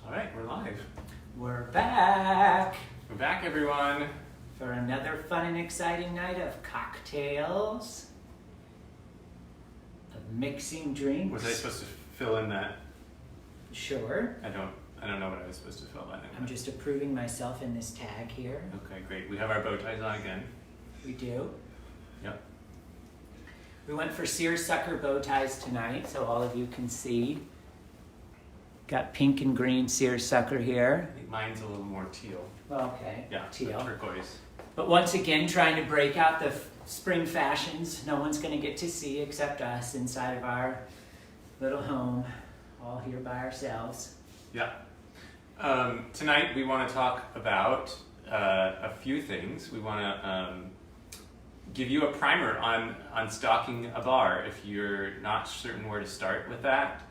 All right, we're live. We're back We're back, everyone. for another fun and exciting night of cocktails, of mixing drinks. Was I supposed to fill in that? Sure. I don't know what I was supposed to fill that in. I'm just approving myself in this tag here. Okay, great. We have our bow ties on again. We do. Yep. We went for seersucker bow ties tonight, so all of you can see. Got pink and green seersucker here. I think mine's a little more teal. Okay. Yeah, Teal. turquoise. But once again, trying to break out the spring fashions no one's going to get to see except us inside of our little home, all here by ourselves. Yeah. Tonight we want to talk about a few things. We want to give you a primer on stocking a bar. If you're not certain where to start with that,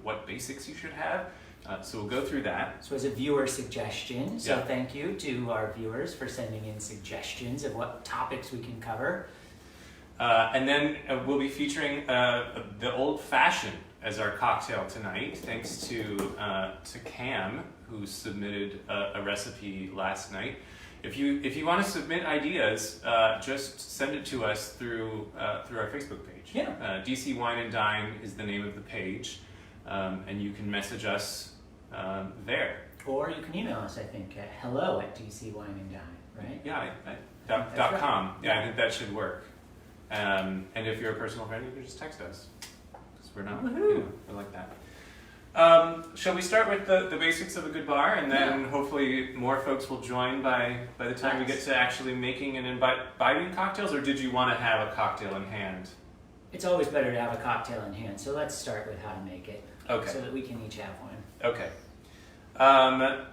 what basics you should have. So we'll go through that. This was a viewer suggestion, so Yeah. thank you to our viewers for sending in suggestions of what topics we can cover. And then we'll be featuring the Old Fashioned as our cocktail tonight, thanks to Cam, who submitted a recipe last night. If you want to submit ideas, just send it to us through our Facebook page. Yeah. DC Wine and Dine is the name of the page, and you can message us there. Or you can email us, I think, at hello@dcwineanddine, right? Yeah, That's dot right. .com. Yeah, I think that should work. And if you're a personal friend, you can just text us. Because we're not, we're like that. Shall we start with the basics of a good bar, and then hopefully more folks will join by the time we get to actually making and imbibing cocktails, or did you want to have a cocktail in hand? It's always better to have a cocktail in hand, so let's start with how to make it, Okay. so that we can each have one. Okay.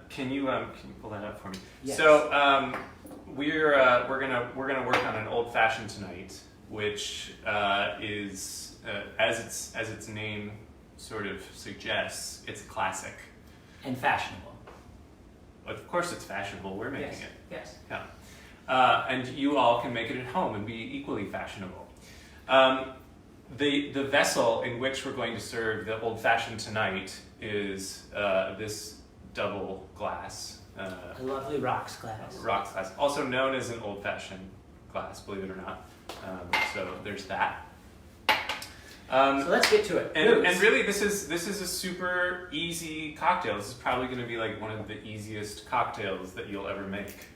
Can you pull that up for me? Yes. So we're gonna work on an old fashioned tonight, which is as its name sort of suggests, it's a classic. And fashionable. Of course, it's fashionable. We're making it. Yes. Yeah. And you all can make it at home and be equally fashionable. The vessel in which we're going to serve the old fashioned tonight is this double glass. A lovely rocks glass. Rocks glass, also known as an old-fashioned glass, believe it or not. So there's that. So let's get to it. And really, this is a super easy cocktail. This is probably going to be like one of the easiest cocktails that you'll ever make.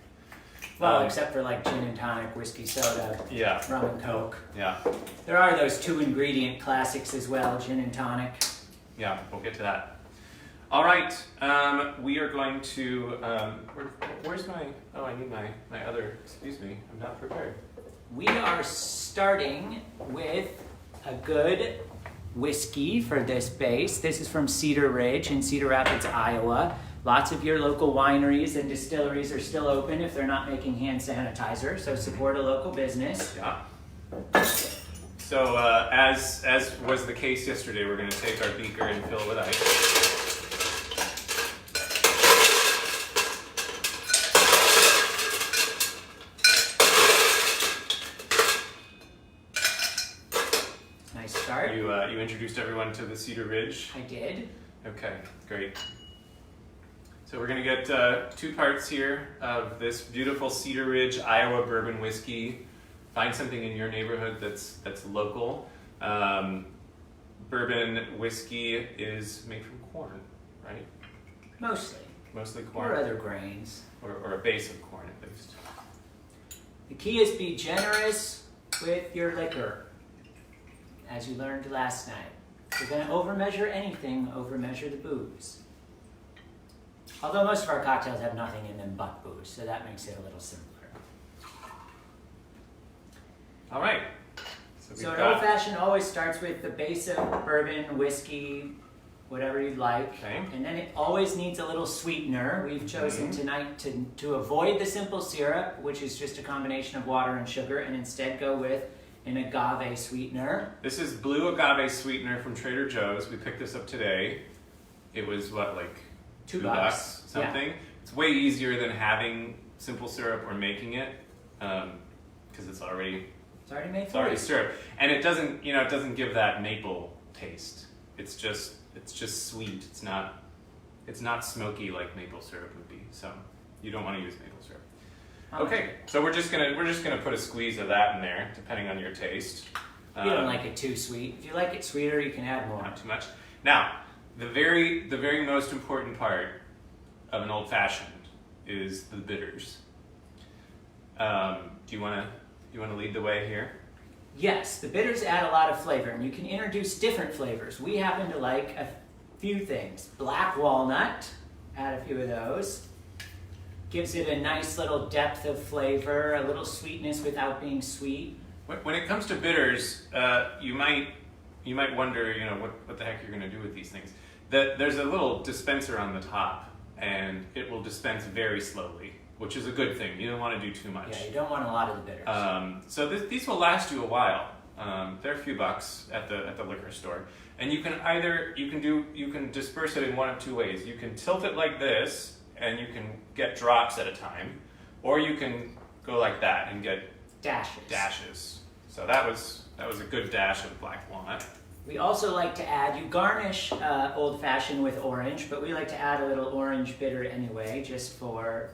Well, except for like gin and tonic, whiskey soda, Yeah, rum and coke. yeah, There are those 2-ingredient classics as well, gin and tonic. yeah. We'll get to that. All right, we are going to. Where's my? Oh, I need my other. Excuse me, I'm not prepared. We are starting with a good whiskey for this base. This is from Cedar Ridge in Cedar Rapids, Iowa. Lots of your local wineries and distilleries are still open if they're not making hand sanitizer, so support a local business. Yeah. So as was the case yesterday, we're going to take our beaker and fill it with ice. Nice start. You introduced everyone to the Cedar Ridge. I did. Okay, great. So we're going to get 2 parts here of this beautiful Cedar Ridge, Iowa bourbon whiskey. Find something in your neighborhood that's local. Bourbon whiskey is made from corn, right? Mostly. Mostly corn. Or other grains. Or a base of corn, at least. The key is be generous with your liquor, as you learned last night. If you're going to overmeasure anything, overmeasure the booze. Although most of our cocktails have nothing in them but booze, so that makes it a little simpler. All right. So an old-fashioned always starts with the base of bourbon, whiskey, whatever you'd like. Okay. And then it always needs a little sweetener. We've chosen tonight to avoid the simple syrup, which is just a combination of water and sugar, and instead go with an agave sweetener. This is Blue Agave sweetener from Trader Joe's. We picked this up today. It was what, like $2 something? Yeah. It's way easier than having simple syrup or making it, because it's already made. It's already syrup, and it doesn't give that maple taste. It's just sweet. It's not It's not smoky like maple syrup would be, so you don't want to use maple syrup. Okay, so we're just gonna put a squeeze of that in there, depending on your taste. You don't like it too sweet. If you like it sweeter, you can add more. Not too much. Now, the very most important part of an old fashioned is the bitters. Do you wanna lead the way here? Yes, the bitters add a lot of flavor, and you can introduce different flavors. We happen to like a few things. Black walnut, add a few of those. Gives it a nice little depth of flavor, a little sweetness without being sweet. When it comes to bitters, you might wonder, what the heck you're going to do with these things. There's a little dispenser on the top, and it will dispense very slowly, which is a good thing. You don't want to do too much. Yeah, you don't want a lot of the bitters. So these will last you a while. They're a few bucks at the liquor store, and you can disperse it in one of two ways. You can tilt it like this, and you can get drops at a time, or you can go like that and get dashes. So that was a good dash of black walnut. We also like to add, you garnish Old Fashioned with orange, but we like to add a little orange bitter anyway, just for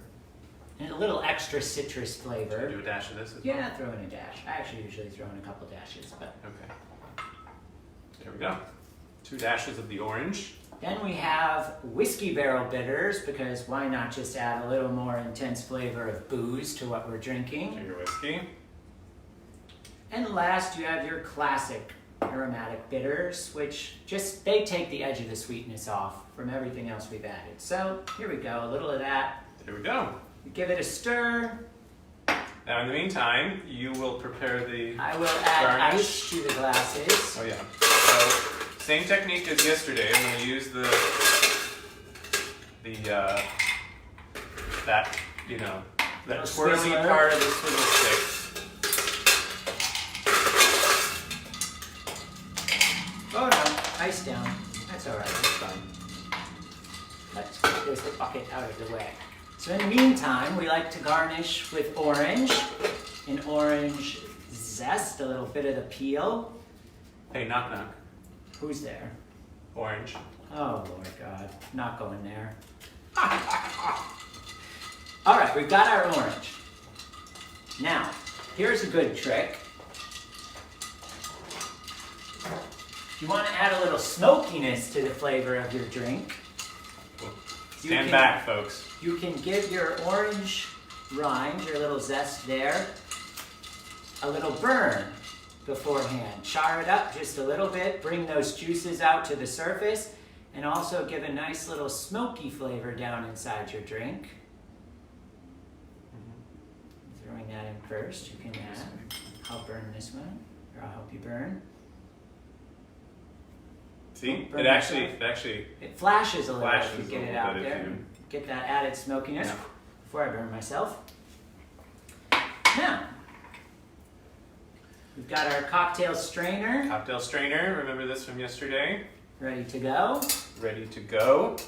a little extra citrus flavor. Do a dash of this as well? Yeah, throw in a dash. I actually usually throw in a couple dashes, but. Okay. There we go. 2 dashes of the orange. Then we have whiskey barrel bitters, because why not just add a little more intense flavor of booze to what we're drinking? To your whiskey. And last, you have your classic aromatic bitters, which they take the edge of the sweetness off from everything else we've added. So here we go, a little of that. There we go. You give it a stir. Now in the meantime, you will prepare the I will add garnish. ice to the glasses. Oh yeah. So same technique as yesterday. I'm going to use that twirly Swizzler. part of the swivel stick. Oh no, ice down. That's all right, that's fine. Let's get this bucket out of the way. So in the meantime, we like to garnish with orange, an orange zest, a little bit of the peel. Hey, knock knock. Who's there? Orange. Oh Lord God, not going there. All right, we've got our orange. Now, here's a good trick. If you want to add a little smokiness to the flavor of your drink, Stand back, folks. you can give your orange rind, your little zest there, a little burn beforehand. Char it up just a little bit, bring those juices out to the surface, and also give a nice little smoky flavor down inside your drink. Throwing that in first, you can add. I'll burn this one, or I'll help you burn. See, Burn it actually It flashes a little flashes if you a get it little out bit if there. you- Get that added smokiness Yeah. before I burn myself. Now, we've got our cocktail strainer cocktail strainer. Remember this from yesterday? ready to go. Ready to go.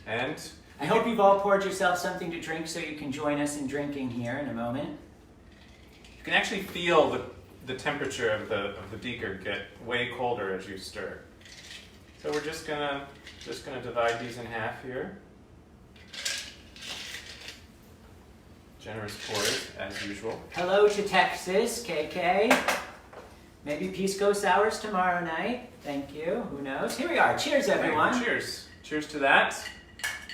And I hope you've all poured yourself something to drink so you can join us in drinking here in a moment. you can actually feel the temperature of the beaker get way colder as you stir. So we're just gonna divide these in half here. Generous pours as usual. Hello to Texas, KK. Maybe Pisco Sours tomorrow night. Thank you. Who knows? Here we are. Cheers, everyone. Hey, cheers. Cheers to that.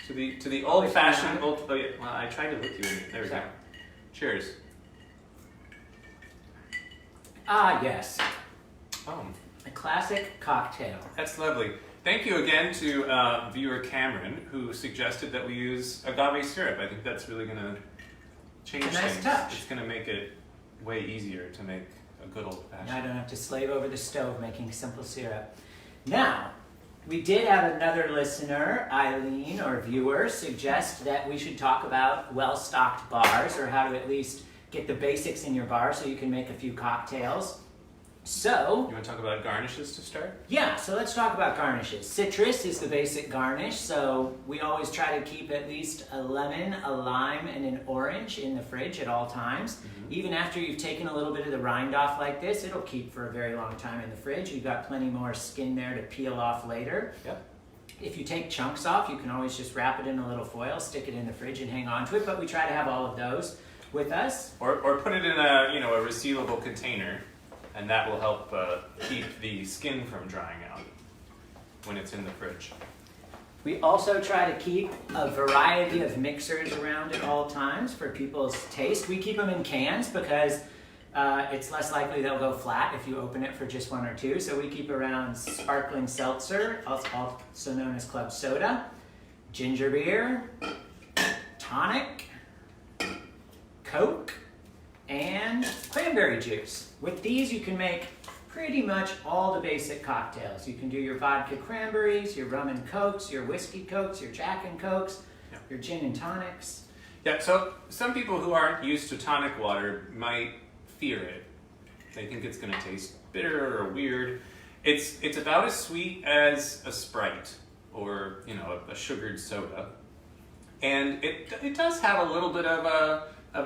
To the old-fashioned old. Oh yeah. Well, I tried to look you in. There we go. Sorry. Cheers. Ah, yes. Oh, A classic cocktail. that's lovely. Thank you again to viewer Cameron, who suggested that we use agave syrup. I think that's really gonna change It's a nice things. touch. It's gonna make it way easier to make a good old Now I fashioned. don't have to slave over the stove making simple syrup. Now, we did have another listener, Eileen, or viewer, suggest that we should talk about well-stocked bars, or how to at least get the basics in your bar so you can make a few cocktails. So, You want to talk about garnishes to start? yeah, so let's talk about garnishes. Citrus is the basic garnish, so we always try to keep at least a lemon, a lime, and an orange in the fridge at all times. Even after you've taken a little bit of the rind off like this, it'll keep for a very long time in the fridge. You've got plenty more skin there to peel off later. Yep. If you take chunks off, you can always just wrap it in a little foil, stick it in the fridge, and hang on to it. But we try to have all of those with us. Or put it in a a resealable container, and that will help keep the skin from drying out when it's in the fridge. We also try to keep a variety of mixers around at all times for people's taste. We keep them in cans because it's less likely they'll go flat if you open it for just one or two. So we keep around sparkling seltzer, also known as club soda, ginger beer, tonic, Coke, and cranberry juice. With these, you can make pretty much all the basic cocktails. You can do your vodka cranberries, your rum and cokes, your whiskey cokes, your Jack and Cokes, your gin and tonics. Yeah, so some people who aren't used to tonic water might fear it. They think it's going to taste bitter or weird. It's about as sweet as a Sprite or a sugared soda, and it does have a little bit of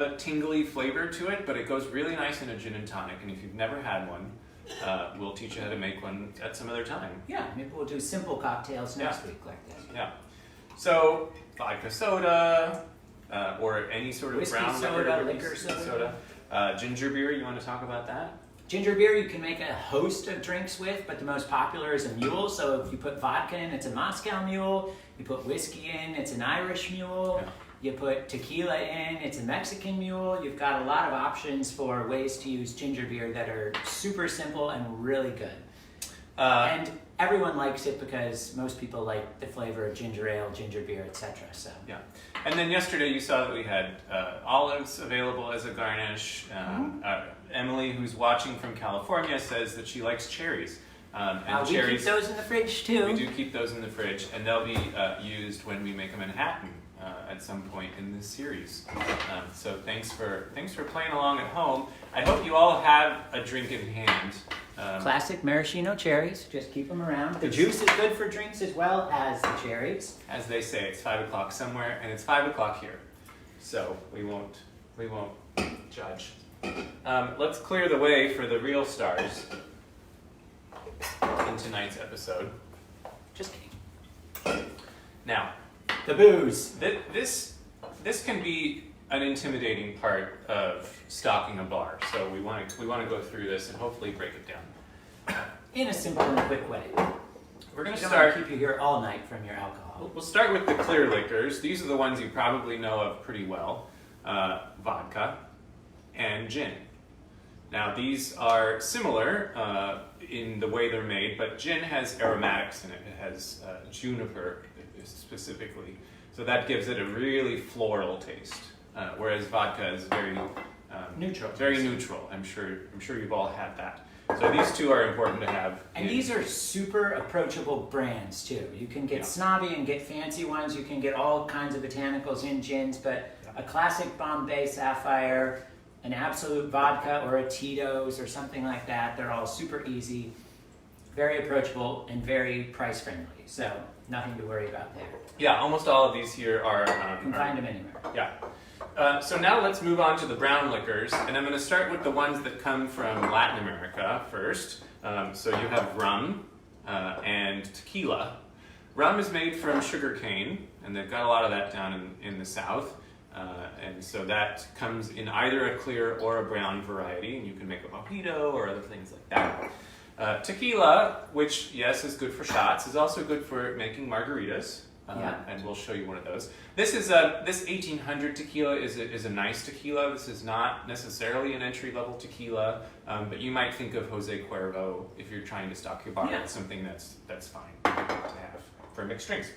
a tingly flavor to it, but it goes really nice in a gin and tonic. And if you've never had one, we'll teach you how to make one at some other time. Yeah, maybe we'll do simple cocktails next week like that. Yeah. So vodka soda or any sort of Whiskey brown soda, liquor soda. Ginger beer, you want to talk about that? Ginger beer you can make a host of drinks with, but the most popular is a mule. So if you put vodka in, it's a Moscow mule. You put whiskey in, it's an Irish mule. Yeah. You put tequila in, it's a Mexican mule. You've got a lot of options for ways to use ginger beer that are super simple and really good. And everyone likes it because most people like the flavor of ginger ale, ginger beer, etc. So yeah. And then yesterday you saw that we had olives available as a garnish. Emily, who's watching from California, says that she likes cherries. And we cherries, keep those in the fridge too. We do keep those in the fridge, and they'll be used when we make a Manhattan at some point in this series. So thanks for playing along at home. I hope you all have a drink in hand. Classic maraschino cherries. Just keep them around. The juice is good for drinks as well as the cherries. As they say, it's 5 o'clock somewhere, and it's 5 o'clock here. So we won't judge. Let's clear the way for the real stars in tonight's episode. Just kidding. Now, the booze. This can be an intimidating part of stocking a bar, so we want to go through this and hopefully break it down in a simple and quick way. We're going to Don't start. want to keep you here all night from your alcohol. We'll start with the clear liquors. These are the ones you probably know of pretty well: vodka and gin. Now these are similar in the way they're made, but gin has aromatics in it. It has juniper specifically, so that gives it a really floral taste. Whereas vodka is very neutral. Very neutral. I'm sure you've all had that. So these two are important to have. And these are super approachable brands too. You can get snobby and get fancy ones. You can get all kinds of botanicals in gins, but a classic Bombay Sapphire, an Absolute Vodka, or a Tito's or something like that. They're all super easy, very approachable, and very price friendly. So nothing to worry about there. Yeah, almost all of these here are. You can find them anywhere. Yeah. So now let's move on to the brown liquors, and I'm going to start with the ones that come from Latin America first. So you have rum and tequila. Rum is made from sugarcane, and they've got a lot of that down in the south. And so that comes in either a clear or a brown variety, and you can make a mojito or other things like that. Tequila, which, yes, is good for shots, is also good for making margaritas. And we'll show you one of those. This 1800 tequila is a nice tequila. This is not necessarily an entry-level tequila, but you might think of Jose Cuervo if you're trying to stock your bar with something that's fine to have for mixed drinks.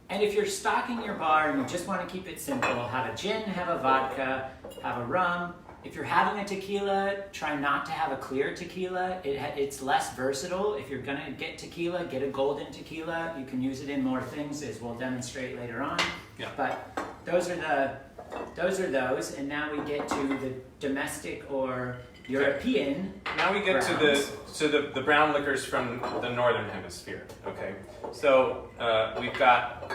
And if you're stocking your bar and you just want to keep it simple, have a gin, have a vodka, have a rum. If you're having a tequila, try not to have a clear tequila. It's less versatile. If you're going to get tequila, get a golden tequila. You can use it in more things, as we'll demonstrate later on. Yeah. But those are those, and now we get to the domestic or European. Now we get browns. to the brown liquors from the northern hemisphere. Okay, so we've got,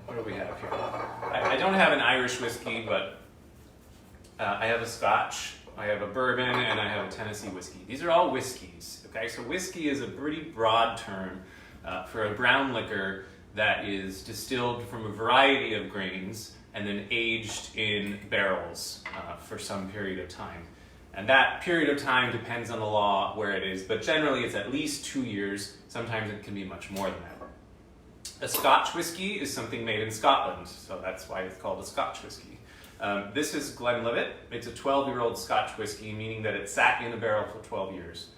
what do we have here? I don't have an Irish whiskey, but I have a Scotch, I have a bourbon, and I have a Tennessee whiskey. These are all whiskeys. Okay, so whiskey is a pretty broad term for a brown liquor that is distilled from a variety of grains and then aged in barrels for some period of time. And that period of time depends on the law where it is, but generally it's at least 2 years. Sometimes it can be much more than that. A Scotch whiskey is something made in Scotland, so that's why it's called a Scotch whiskey. This is Glenlivet. It's a 12-year-old Scotch whiskey, meaning that it sat in a barrel for 12 years.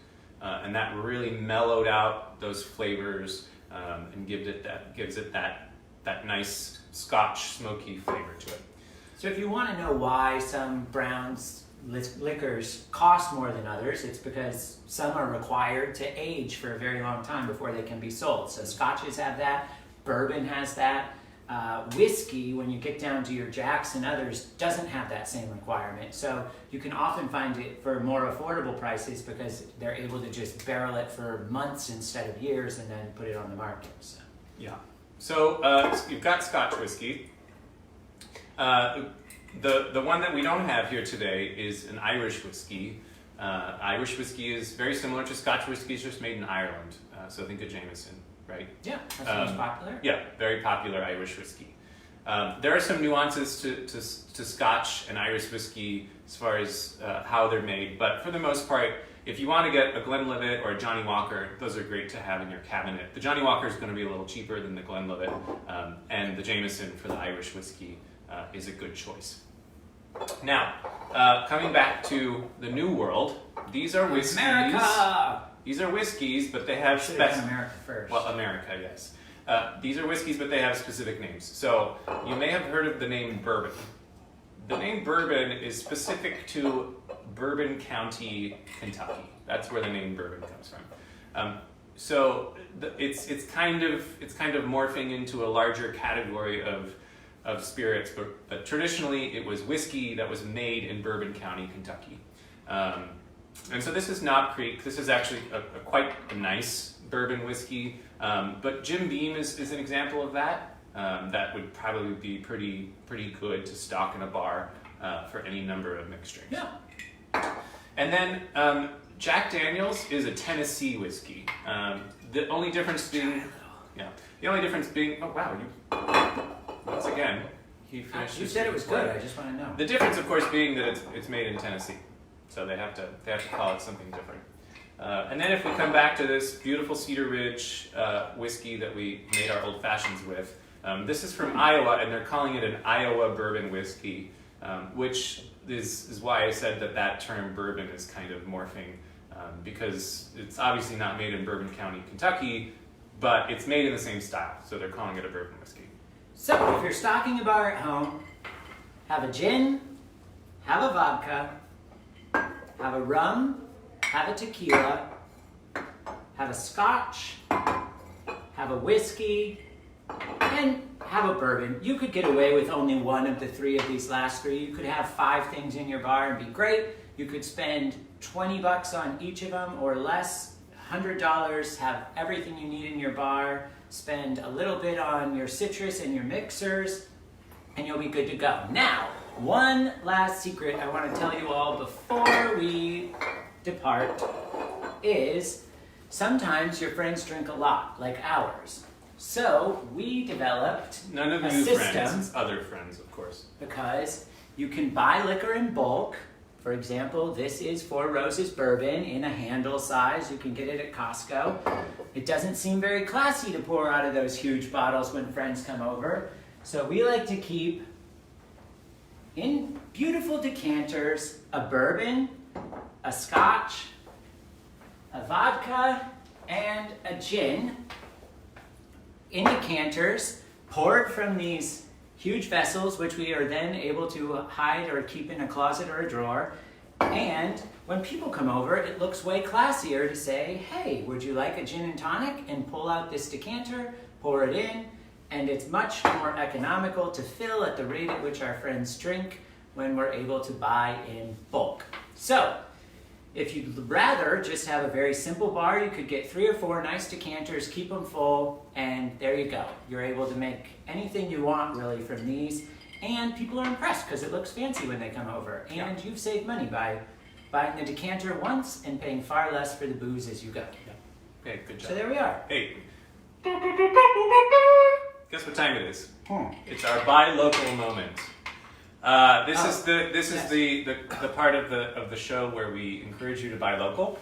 And that really mellowed out those flavors and gives it that nice Scotch smoky flavor to it. So if you want to know why some browns liquors cost more than others, it's because some are required to age for a very long time before they can be sold. So Scotches have that, bourbon has that. Whiskey, when you get down to your Jacks and others, doesn't have that same requirement. So you can often find it for more affordable prices because they're able to just barrel it for months instead of years and then put it on the market. So. Yeah. So you've got Scotch whiskey. The one that we don't have here today is an Irish whiskey. Irish whiskey is very similar to Scotch whiskey, it's just made in Ireland. So think of Jameson, right? Yeah, that's the most popular. Yeah, very popular Irish whiskey. There are some nuances to Scotch and Irish whiskey as far as how they're made, but for the most part, if you want to get a Glenlivet or a Johnny Walker, those are great to have in your cabinet. The Johnny Walker is going to be a little cheaper than the Glenlivet, and the Jameson for the Irish whiskey is a good choice. Now, coming back to the New World, these are whiskeys. America! These are whiskeys, but they have America first. Well, America, yes. These are whiskeys, but they have specific names. So you may have heard of the name bourbon. The name bourbon is specific to Bourbon County, Kentucky. That's where the name bourbon comes from. So it's kind of morphing into a larger category of spirits, but traditionally it was whiskey that was made in Bourbon County, Kentucky. And so this is Knob Creek. This is actually quite a nice bourbon whiskey, but Jim Beam is an example of that. That would probably be pretty good to stock in a bar for any number of mixed drinks. Yeah. And then Jack Daniel's is a Tennessee whiskey. The only difference being, oh wow, once again, he finished. You said it was good. I just want to know. The difference, of course, being that it's made in Tennessee, so they have to call it something different. And then if we come back to this beautiful Cedar Ridge whiskey that we made our old fashions with, this is from Iowa, and they're calling it an Iowa bourbon whiskey, which is why I said that term bourbon is kind of morphing, because it's obviously not made in Bourbon County, Kentucky, but it's made in the same style, so they're calling it a bourbon whiskey. So, if you're stocking a bar at home, have a gin, have a vodka, have a rum, have a tequila, have a scotch, have a whiskey, and have a bourbon. You could get away with only one of the three of these last three. You could have 5 things in your bar and be great. You could spend $20 on each of them or less, $100, have everything you need in your bar, spend a little bit on your citrus and your mixers, and you'll be good to go. Now, one last secret I want to tell you all before we depart is sometimes your friends drink a lot, like ours. So we developed None of a new system friends, other friends, of course. because you can buy liquor in bulk. For example, this is 4 Roses bourbon in a handle size. You can get it at Costco. It doesn't seem very classy to pour out of those huge bottles when friends come over. So we like to keep in beautiful decanters a bourbon, a scotch, a vodka, and a gin in decanters, poured from these huge vessels, which we are then able to hide or keep in a closet or a drawer. And when people come over, it looks way classier to say, hey, would you like a gin and tonic? And pull out this decanter, pour it in, and it's much more economical to fill at the rate at which our friends drink when we're able to buy in bulk. So, if you'd rather just have a very simple bar, you could get 3 or 4 nice decanters, keep them full, and there you go. You're able to make anything you want really from these, and people are impressed because it looks fancy when they come over. And you've saved money by buying the decanter once and paying far less for the booze as you go. Okay, good job. So there we are. Hey. Guess what time it is? Hmm. It's our buy local moment. This is the part of the show where we encourage you to buy local.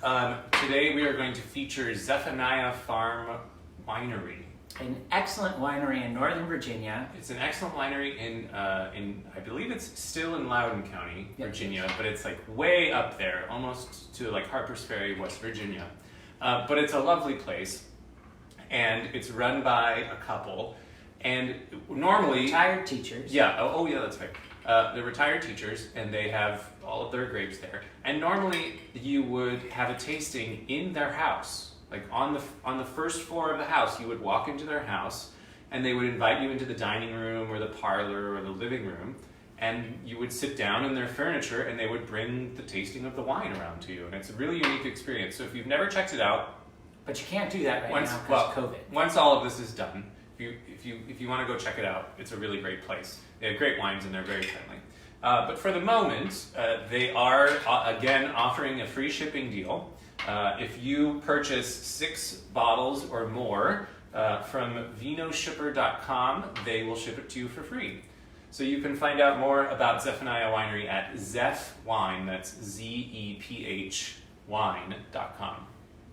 Today we are going to feature Zephaniah Farm Winery. An excellent winery in Northern Virginia. It's an excellent winery in I believe it's still in Loudoun County, Virginia, but it's like way up there, almost to like Harpers Ferry, West Virginia. But it's a lovely place, and it's run by a couple, and normally Retired teachers. Yeah. Oh yeah, that's right. They're retired teachers, and they have all of their grapes there. And normally you would have a tasting in their house. Like on the first floor of the house, you would walk into their house, and they would invite you into the dining room or the parlor or the living room, and you would sit down in their furniture, and they would bring the tasting of the wine around to you, and it's a really unique experience. So if you've never checked it out, But you can't do that now because of COVID. once all of this is done, if you want to go check it out, it's a really great place. They have great wines, and they're very friendly. But for the moment, they are again offering a free shipping deal. If you purchase 6 bottles or more from vinoshipper.com, they will ship it to you for free. So you can find out more about Zephaniah Winery at zephwine, that's ZEPH wine.com.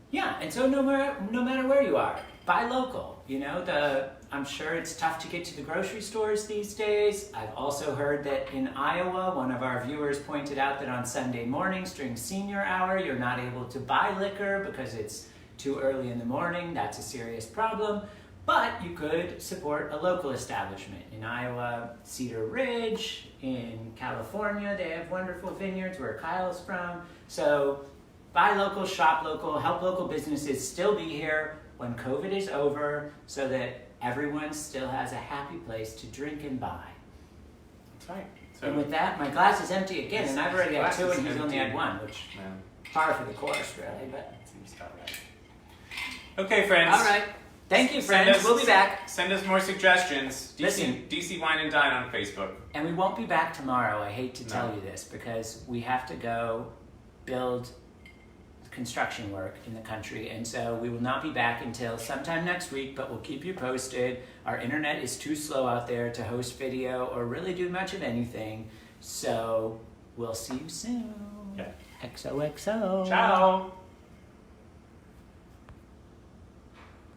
Yeah, and so no matter where you are, buy local. You know, I'm sure it's tough to get to the grocery stores these days. I've also heard that in Iowa, one of our viewers pointed out that on Sunday mornings during senior hour, you're not able to buy liquor because it's too early in the morning. That's a serious problem. But you could support a local establishment. In Iowa, Cedar Ridge. In California, they have wonderful vineyards where Kyle's from. So buy local, shop local, help local businesses still be here when COVID is over so that everyone still has a happy place to drink and buy. That's right. And with that, my glass is empty again, and I've already had 2 and he's only had 1, which par for the course, really. But seems about right. Okay, friends. all right. Thank you, friends. We'll be back. Send us more suggestions. Listen. DC Wine and Dine on Facebook. And we won't be back tomorrow. I hate to tell you this because we have to go build construction work in the country, and so we will not be back until sometime next week, but we'll keep you posted. Our internet is too slow out there to host video or really do much of anything, so we'll see you soon. Yeah. XOXO. Ciao.